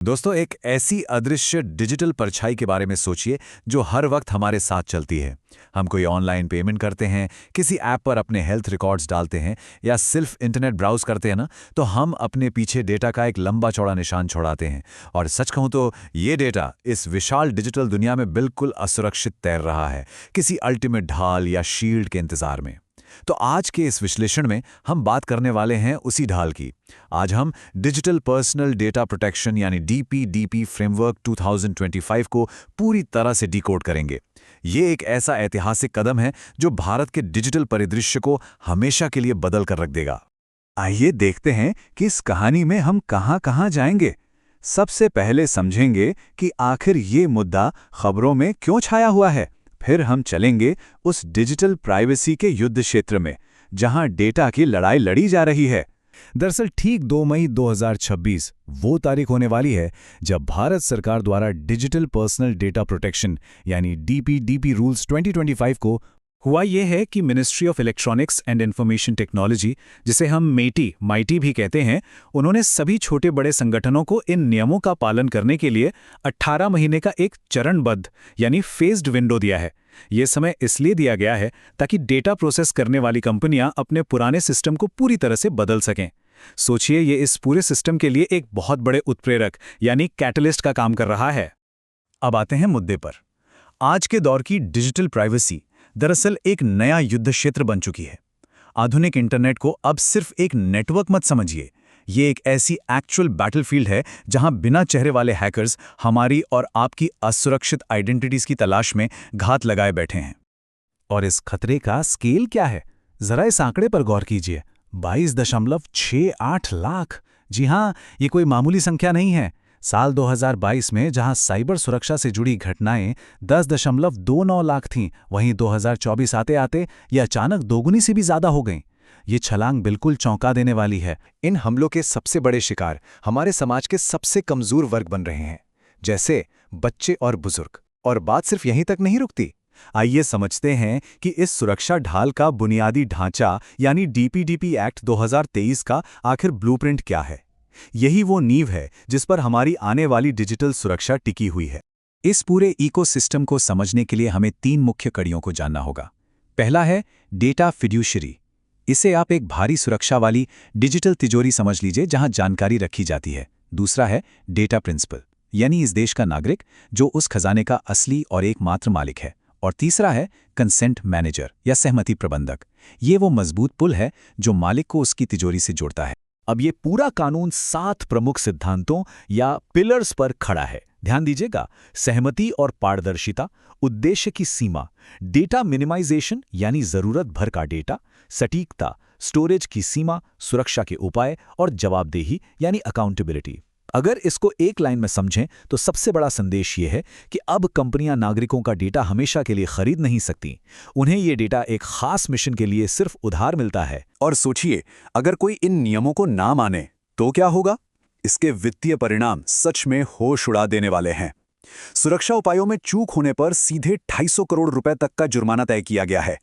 दोस्तों, एक ऐसी अदृश्य डिजिटल परछाई के बारे में सोचिए जो हर वक्त हमारे साथ चलती है। हम कोई ऑनलाइन पेमेंट करते हैं, किसी ऐप पर अपने हेल्थ रिकॉर्ड्स डालते हैं या सिर्फ इंटरनेट ब्राउज करते हैं ना, तो हम अपने पीछे डेटा का एक लंबा चौड़ा निशान छोड़ाते हैं। और सच कहूं तो ये डेटा इस विशाल डिजिटल दुनिया में बिल्कुल असुरक्षित तैर रहा है, किसी अल्टीमेट ढाल या शील्ड के इंतजार में। तो आज के इस विश्लेषण में हम बात करने वाले हैं उसी ढाल की। आज हम डिजिटल पर्सनल डेटा प्रोटेक्शन यानी डीपीडीपी फ्रेमवर्क 2025 को पूरी तरह से डिकोड करेंगे। ये एक ऐसा ऐतिहासिक कदम है जो भारत के डिजिटल परिदृश्य को हमेशा के लिए बदल कर रख देगा। आइए देखते हैं कि इस कहानी में हम कहां-कहां जाएंगे। सबसे पहले समझेंगे कि आखिर ये मुद्दा खबरों में क्यों छाया हुआ है। फिर हम चलेंगे उस डिजिटल प्राइवेसी के युद्ध क्षेत्र में जहां डेटा की लड़ाई लड़ी जा रही है। दरअसल ठीक 2 मई 2026 वो तारीख होने वाली है जब भारत सरकार द्वारा डिजिटल पर्सनल डेटा प्रोटेक्शन यानी डीपीडीपी रूल्स 2025 को हुआ ये है कि ministry of electronics and information technology, जिसे हम माइटी भी कहते हैं, उन्होंने सभी छोटे बड़े संगठनों को इन नियमों का पालन करने के लिए 18 महीने का एक चरणबद्ध यानी फेज्ड विंडो दिया है। ये समय इसलिए दिया गया है ताकि डेटा प्रोसेस करने वाली कंपनियां अपने पुराने सिस्टम को पूरी तरह से बदल सकें। सोचिए, ये इस पूरे सिस्टम के लिए एक बहुत बड़े उत्प्रेरक यानी कैटलिस्ट का काम कर रहा है। अब आते हैं मुद्दे पर। आज के दौर की डिजिटल प्राइवेसी दरअसल एक नया युद्ध क्षेत्र बन चुकी है। आधुनिक इंटरनेट को अब सिर्फ एक नेटवर्क मत समझिए, ये एक ऐसी एक्चुअल बैटलफील्ड है जहां बिना चेहरे वाले हैकर्स हमारी और आपकी असुरक्षित आइडेंटिटीज की तलाश में घात लगाए बैठे हैं। और इस खतरे का स्केल क्या है, जरा इस आंकड़े पर गौर कीजिए। 22.68 लाख। जी हां, ये कोई मामूली संख्या नहीं है। साल 2022 में जहां साइबर सुरक्षा से जुड़ी घटनाएं 10.29 लाख थीं, वहीं 2024 आते आते ये अचानक दोगुनी से भी ज्यादा हो गईं। ये छलांग बिल्कुल चौंका देने वाली है। इन हमलों के सबसे बड़े शिकार हमारे समाज के सबसे कमजोर वर्ग बन रहे हैं, जैसे बच्चे और बुजुर्ग। और बात सिर्फ यहीं तक नहीं रुकती। आइए समझते हैं कि इस सुरक्षा ढाल का बुनियादी ढांचा यानी डीपीडीपी एक्ट 2023 का आखिर ब्लूप्रिंट क्या है। यही वो नींव है जिस पर हमारी आने वाली डिजिटल सुरक्षा टिकी हुई है। इस पूरे इकोसिस्टम को समझने के लिए हमें 3 मुख्य कड़ियों को जानना होगा। पहला है डेटा फिड्यूशरी। इसे आप एक भारी सुरक्षा वाली डिजिटल तिजोरी समझ लीजिए जहां जानकारी रखी जाती है। दूसरा है डेटा प्रिंसिपल, यानी इस देश का नागरिक जो उस खजाने का असली और एकमात्र मालिक है। और तीसरा है कंसेंट मैनेजर या सहमति प्रबंधक। ये वो मजबूत पुल है जो मालिक को उसकी तिजोरी से जोड़ता है। अब ये पूरा कानून 7 प्रमुख सिद्धांतों या पिलर्स पर खड़ा है। ध्यान दीजिएगा, सहमति और पारदर्शिता, उद्देश्य की सीमा, डेटा मिनिमाइजेशन यानी जरूरत भर का डेटा, सटीकता, स्टोरेज की सीमा, सुरक्षा के उपाय और जवाबदेही यानी अकाउंटेबिलिटी। अगर इसको एक लाइन में समझें तो सबसे बड़ा संदेश ये है कि अब कंपनियां नागरिकों का डेटा हमेशा के लिए खरीद नहीं सकती। उन्हें ये डेटा एक खास मिशन के लिए सिर्फ उधार मिलता है। और सोचिए, अगर कोई इन नियमों को ना माने तो क्या होगा? इसके वित्तीय परिणाम सच में होश उड़ा देने वाले हैं। सुरक्षा उपायों में चूक होने पर सीधे 250 करोड़ रुपए तक का जुर्माना तय किया गया है।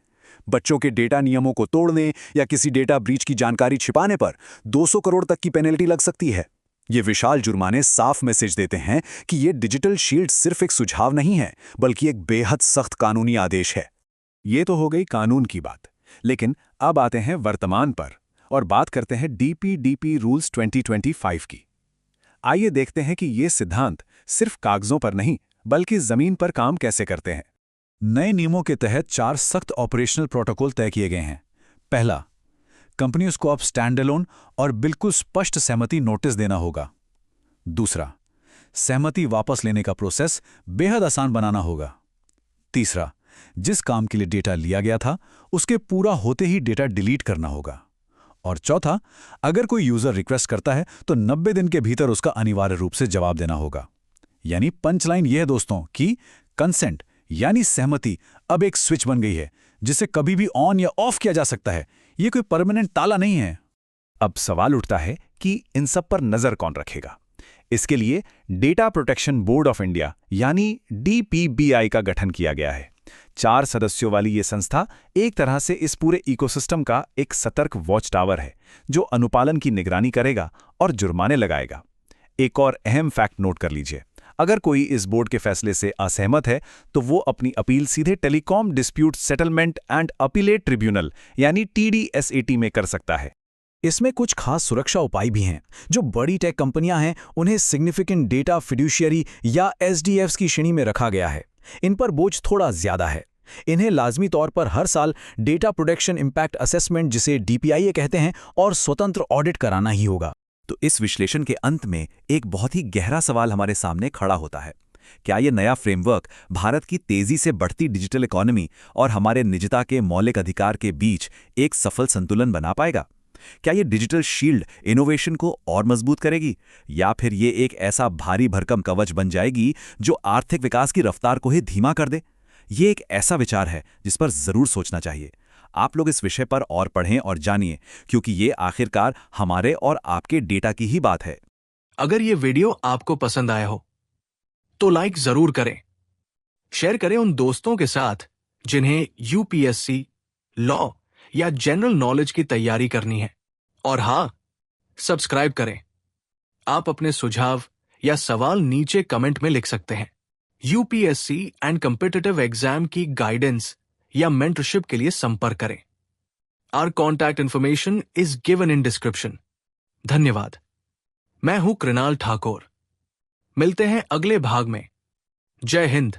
बच्चों के डेटा नियमों को तोड़ने या किसी डेटा ब्रीच की जानकारी छिपाने पर 200 करोड़ तक की पेनल्टी लग सकती है। ये विशाल जुर्माने साफ मैसेज देते हैं कि ये डिजिटल शील्ड सिर्फ एक सुझाव नहीं है, बल्कि एक बेहद सख्त कानूनी आदेश है। ये तो हो गई कानून की बात, लेकिन अब आते हैं वर्तमान पर और बात करते हैं डीपीडीपी रूल्स 2025 की। आइए देखते हैं कि ये सिद्धांत सिर्फ कागजों पर नहीं बल्कि जमीन पर काम कैसे करते हैं। नए नियमों के तहत 4 सख्त ऑपरेशनल प्रोटोकॉल तय किए गए हैं। पहला, कंपनियों को अब स्टैंड अलोन और बिल्कुल स्पष्ट सहमति नोटिस देना होगा। दूसरा, सहमति वापस लेने का प्रोसेस बेहद आसान बनाना होगा। तीसरा, जिस काम के लिए डेटा लिया गया था उसके पूरा होते ही डेटा डिलीट करना होगा। और चौथा, अगर कोई यूजर रिक्वेस्ट करता है तो 90 दिन के भीतर उसका अनिवार्य रूप से जवाब देना होगा। यानी पंचलाइन यह है दोस्तों कि कंसेंट यानी सहमति अब एक स्विच बन गई है जिसे कभी भी ऑन या ऑफ किया जा सकता है। यह कोई परमानेंट ताला नहीं है। अब सवाल उठता है कि इन सब पर नजर कौन रखेगा। इसके लिए data protection board of India यानी डीपीबीआई का गठन किया गया है। 4 सदस्यों वाली ये संस्था एक तरह से इस पूरे इकोसिस्टम का एक सतर्क वॉच टावर है जो अनुपालन की निगरानी करेगा और जुर्माने लगाएगा। एक और अहम फैक्ट नोट कर लीजिए। अगर कोई इस बोर्ड के फैसले से असहमत है तो वो अपनी अपील सीधे telecom dispute settlement and appellate tribunal यानी TDSAT में कर सकता है। इसमें कुछ खास सुरक्षा उपाय भी हैं। जो बड़ी टेक कंपनियां हैं उन्हें सिग्निफिकेंट डेटा फिड्यूशियरी या SDFs की श्रेणी में रखा गया है। इन पर बोझ थोड़ा ज्यादा है। इन्हें लाजमी तौर पर हर साल डेटा प्रोटेक्शन इंपैक्ट असेसमेंट जिसे DPIA कहते हैं और स्वतंत्र ऑडिट कराना ही होगा। तो इस विश्लेषण के अंत में एक बहुत ही गहरा सवाल हमारे सामने खड़ा होता है। क्या ये नया फ्रेमवर्क भारत की तेजी से बढ़ती डिजिटल इकोनॉमी और हमारे निजता के मौलिक अधिकार के बीच एक सफल संतुलन बना पाएगा? क्या ये डिजिटल शील्ड इनोवेशन को और मजबूत करेगी, या फिर ये एक ऐसा भारी भरकम कवच बन जाएगी जो आर्थिक विकास की रफ्तार को ही धीमा कर दे? ये एक ऐसा विचार है जिस पर जरूर सोचना चाहिए। आप लोग इस विषय पर और पढ़ें और जानिए, क्योंकि ये आखिरकार हमारे और आपके डेटा की ही बात है। अगर ये वीडियो आपको पसंद आया हो तो लाइक जरूर करें, शेयर करें उन दोस्तों के साथ जिन्हें UPSC, लॉ या जनरल नॉलेज की तैयारी करनी है, और हाँ, सब्सक्राइब करें। आप अपने सुझाव या सवाल नीचे कमेंट में लिख सकते हैं। UPSC एंड कॉम्पिटिटिव एग्जाम की गाइडेंस या मेंटरशिप के लिए संपर्क करें। Our contact information is given in description. धन्यवाद। मैं हूं कृणाल ठाकुर। मिलते हैं अगले भाग में। जय हिंद।